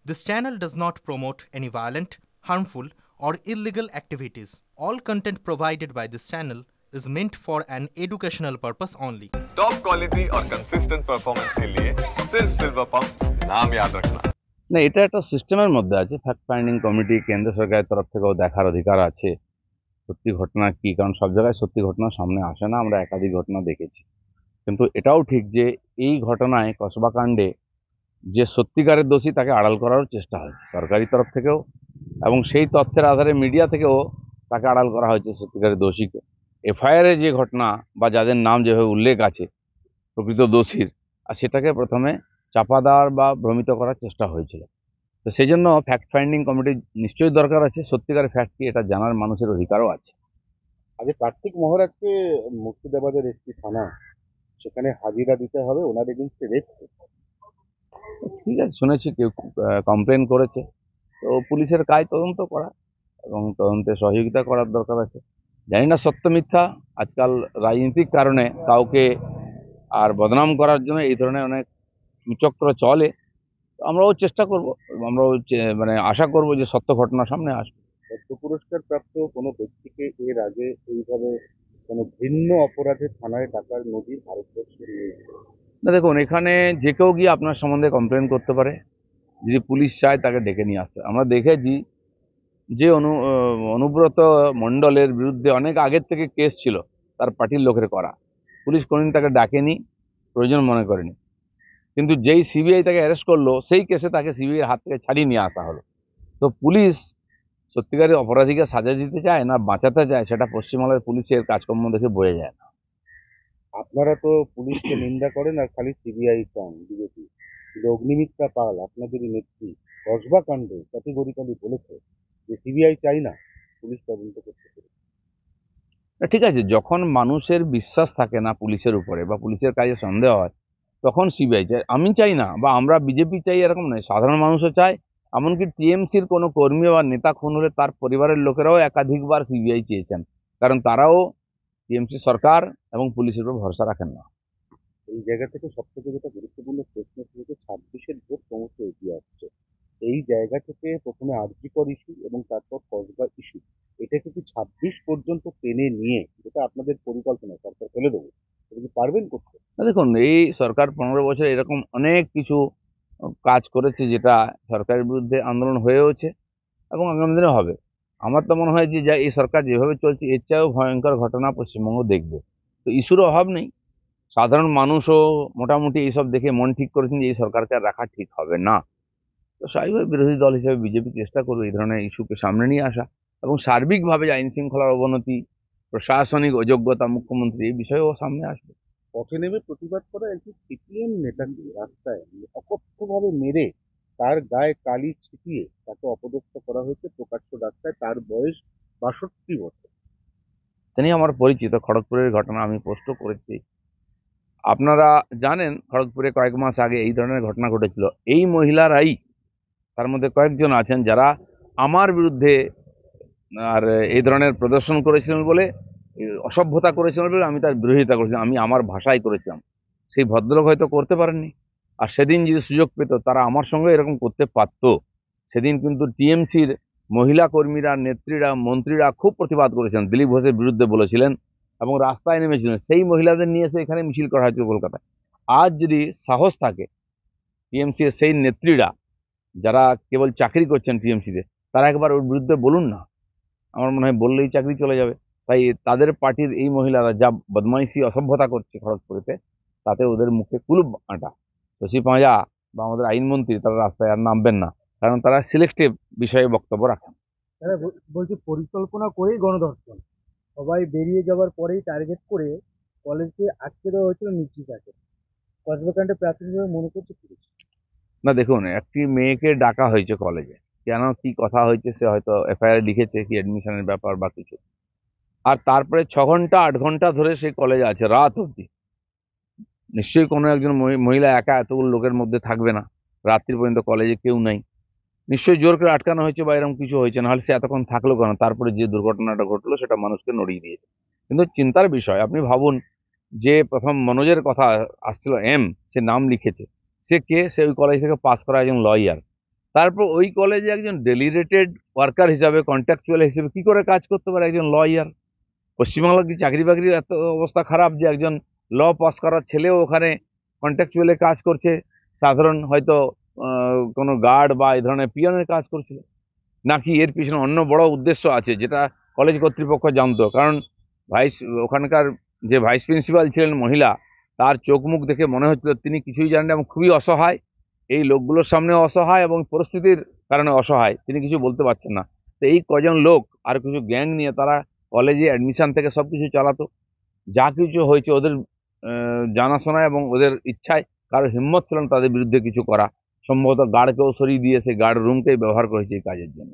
This channel does not promote any violent, harmful, or illegal activities. All content provided by this channel is meant for an educational purpose only. Top quality और consistent performance के लिए सिर्फ silver pump नाम याद रखना। না, এটা একটা সিস্টেমের মধ্যে আছে। ফ্যাক্ট ফাইন্ডিং কমিটি কেন্দ্র সরকারের তরফ থেকেও দেখার অধিকার আছে সত্যি ঘটনা কি, কারণ সব জায়গায় সত্যি ঘটনা সামনে আসে না। আমরা একাধিক ঘটনা দেখেছি, কিন্তু এটাও ঠিক যে এই ঘটনায় কসবা কাণ্ডে যে সত্যিকারের দোষী তাকে আড়াল করার চেষ্টা হয়েছে সরকারি তরফ থেকেও, এবং সেই তথ্যের আধারে মিডিয়া থেকেও তাকে আড়াল করা হয়েছে সত্যিকারের দোষীকে। এফআইআরে যে ঘটনা বা যাদের নাম যেভাবে উল্লেখ আছে প্রকৃত দোষীর, আর সেটাকে প্রথমে চাপা দেওয়ার বা ভ্রমিত করার চেষ্টা হয়েছিল। তো সেই জন্য ফ্যাক্ট ফাইন্ডিং কমিটির নিশ্চয়ই দরকার আছে। সত্যিকারের ফ্যাক্ট কি এটা জানার মানুষের অধিকারও আছে। আগে কার্তিক মহারাজকে মুর্শিদাবাদের একটি থানা, সেখানে হাজিরা দিতে হবে ওনার এগেনস্টে রেপ। ঠিক আছে, শুনেছি কেউ কমপ্লেন করেছে, তো পুলিশের কাজ তদন্ত করা এবং তদন্তে সহযোগিতা করার দরকার আছে। জানি না সত্য মিথ্যা, আজকাল রাজনৈতিক কারণে কাউকে আর বদনাম করার জন্য এই ধরনের অনেক কুচক্র চলে। আমরাও চেষ্টা করব, আমরাও মানে আশা করব যে সত্য ঘটনা সামনে আসবে। পদ্ম পুরস্কার প্রাপ্ত কোনো ব্যক্তিকে এর আগে এইভাবে কোনো ভিন্ন অপরাধের থানায় ডাকার নদী ভারতবর্ষে নেই। না দেখুন, এখানে যে কেউ গিয়ে আপনার সম্বন্ধে কমপ্লেন করতে পারে, যদি পুলিশ চায় তাকে ডেকে নিয়ে আসতে। আমরা দেখেছি যে অনুব্রত মণ্ডলের বিরুদ্ধে অনেক আগের থেকে কেস ছিল তার পার্টির লোকের করা, পুলিশ কোনোদিন তাকে ডাকেনি, প্রয়োজন মনে করেনি। কিন্তু যেই সিবিআই তাকে অ্যারেস্ট করলো সেই কেসে তাকে সিবিআইয়ের হাত থেকে ছাড়িয়ে নিয়ে আসা হলো। তো পুলিশ সত্যিকারের অপরাধীকে সাজা দিতে চায় না বাঁচাতে চায়, সেটা পশ্চিমবঙ্গের পুলিশের কাজকর্ম দেখে বোঝা যায় না। আপনারা তো পুলিশকে নিন্দা করেন আর খালি সিবিআই চান বিজেপি, কিন্তু অগ্নিমিত্রা পাল আপনাদেরই নেত্রী কসবা কাণ্ডে ক্যাটেগরিক্যালি বলেছে যে সিবিআই চাই না, পুলিশ তদন্ত করতে পারে। ঠিক আছে, যখন মানুষের বিশ্বাস থাকে না পুলিশের উপরে বা পুলিশের কাজে সন্দেহ হয় তখন সিবিআই চাই। আমি চাই না বা আমরা বিজেপি চাই এরকম নয়, সাধারণ মানুষও চায়। এমনকি টিএমসির কোনো কর্মী বা নেতা খুন হলে তার পরিবারের লোকেরাও একাধিকবার সিবিআই চেয়েছেন, কারণ তারাও টিএমসি সরকার এবং পুলিশের উপর ভরসা রাখেন না। এই জায়গা থেকে সব থেকে যেটা গুরুত্বপূর্ণ প্রশ্ন হচ্ছে 26-এর ভোট ক্রমশ এগিয়ে আসছে। এই জায়গা থেকে প্রথমে আরজিকর ইস্যু এবং তারপর কসবা ইস্যু, এটাকে কি 26 পর্যন্ত টেনে নিয়ে, যেটা আপনাদের পরিকল্পনা সরকার ফেলে দেবো, এটা কি পারবেন করতে? না দেখুন, এই সরকার 15 বছর এরকম অনেক কিছু কাজ করেছে যেটা সরকারের বিরুদ্ধে আন্দোলন হয়েওছে এবং আগামী দিনে হবে। আমার তো মনে হয় যে যা এই সরকার যেভাবে চলছে এর চেয়েও ভয়ঙ্কর ঘটনা পশ্চিমবঙ্গ দেখবে। তো ইস্যুর অভাব নেই, সাধারণ মানুষও মোটামুটি এইসব দেখে মন ঠিক করেছেন যে এই সরকারকে আর রাখা ঠিক হবে না। তো স্বাভাবিকভাবে বিরোধী দল হিসেবে বিজেপি চেষ্টা করবে এই ধরনের ইস্যুকে সামনে নিয়ে আসা এবং সার্বিকভাবে যে আইন শৃঙ্খলার অবনতি, প্রশাসনিক অযোগ্যতা মুখ্যমন্ত্রী, এই বিষয়েও সামনে আসবে। পথে নেমে প্রতিবাদ করা একটি সিপিএম নেতাকে রাস্তায় অকথ্যভাবে মেরে তার গায়ে কালি ছিটিয়ে তাকে অপদস্থ করা হয়েছে প্রকাশ্য রাস্তায়। তার বয়স 62 বছর। তিনি আমার পরিচিত, খড়গপুরের ঘটনা আমি পোস্টও করেছি। আপনারা জানেন খড়গপুরে কয়েক মাস আগে এই ধরনের ঘটনা ঘটেছিল। এই মহিলারাই, তার মধ্যে কয়েকজন আছেন যারা আমার বিরুদ্ধে আর এই ধরনের প্রদর্শন করেছিলেন বলে, অসভ্যতা করেছিলেন বলে আমি তার বিরোধিতা করেছিলাম, আমি আমার ভাষায় করেছিলাম। সেই ভদ্রলোক হয়তো করতে পারেননি, আর সেদিন যদি সুযোগ পেত তারা আমার সঙ্গে এরকম করতে পারতো। সেদিন কিন্তু টিএমসির মহিলা কর্মীরা, নেত্রীরা, মন্ত্রীরা খুব প্রতিবাদ করেছেন, দিলীপ ঘোষের বিরুদ্ধে বলেছিলেন এবং রাস্তায় নেমেছিলেন। সেই মহিলাদের নিয়ে এসে এখানে মিছিল করা হয়েছিল কলকাতায়। আজ যদি সাহস থাকে টিএমসি এর সেই নেত্রীরা যারা কেবল চাকরি করছেন টিএমসিতে, তারা একবার ওর বিরুদ্ধে বলুন না। আমার মনে হয় বললেই চাকরি চলে যাবে। তাই তাদের পার্টির এই মহিলারা যা বদমাইশি অসভ্যতা করছে খড়গপুরেতে, তাতে ওদের মুখে কুলুপ আটা। শশী পাঁজা বা আমাদের আইনমন্ত্রী তারা রাস্তায় আর নামবেন না, কারণ তারা সিলেক্টিভ বিষয়ে বক্তব্য রাখেন। তারা বলছে পরিকল্পনা করেই গণধর্ষণ, সবাই বেরিয়ে যাওয়ার পরেই টার্গেট করে কলেজকে আটকে দেওয়া হয়েছিল নির্বিচারে। কসবাকাণ্ডে প্রাথমিকভাবে মনে করছে পুলিশ। না দেখুন, একটি মেয়েকে ডাকা হয়েছে কলেজে, কেন কি কথা হয়েছে সে হয়তো এফআইআর লিখেছে, কি অ্যাডমিশনের ব্যাপার বা কিছু, আর তারপরে 6 ঘন্টা 8 ঘন্টা ধরে সেই কলেজে আছে রাত অবধি। নিশ্চয়ই কোনো একজন মহিলা একা এতগুলো লোকের মধ্যে থাকবে না, রাত্রি পর্যন্ত কলেজে কেউ নাই, নিশ্চয়ই জোর করে আটকানো হয়েছে বা এরকম কিছু হয়েছে, নাহলে সে এতক্ষণ থাকলো কেন? তারপরে যে দুর্ঘটনাটা ঘটলো সেটা মানুষকে নড়িয়ে দিয়েছে। কিন্তু চিন্তার বিষয়, আপনি ভাবুন যে প্রথম মনোজের কথা আসছিল, সে নাম লিখেছে, সে কে? সে ওই কলেজ থেকে পাস করা একজন লয়ার। তারপর ওই কলেজে একজন ডেলিরেটেড ওয়ার্কার হিসাবে, কন্ট্রাকচুয়াল হিসেবে কি করে কাজ করতে পারে একজন লয়ার? পশ্চিমবাংলার কি চাকরি বাকরির এত অবস্থা খারাপ যে একজন ল পাস করা ছেলেও ওখানে কন্ট্রাকচুয়ালে কাজ করছে, সাধারণ হয়তো কোনো গার্ড বা এই ধরনের পিয়নের কাজ করছিল? নাকি এর পিছনে অন্য বড় উদ্দেশ্য আছে যেটা কলেজ কর্তৃপক্ষ জানতো? কারণ ওখানকার যে ভাইস প্রিন্সিপাল ছিলেন মহিলা, তার চোখ মুখ দেখে মনে হচ্ছিল তিনি কিছুই জানেন না এবং খুবই অসহায়, এই লোকগুলোর সামনে অসহায় এবং পরিস্থিতির কারণে অসহায়, তিনি কিছু বলতে পারছেন না। তো এই কজন লোক আর কিছু গ্যাং নিয়ে তারা কলেজে অ্যাডমিশন থেকে সব কিছু চালাতো। যা কিছু হয়েছে ওদের জানাশোনা এবং ওদের ইচ্ছায়, কারো হিম্মত ছিল না তাদের বিরুদ্ধে কিছু করা। সম্ভবত গার্ডকেও সরিয়ে দিয়ে সেই গার্ড রুমকেই ব্যবহার করেছে এই কাজের জন্য।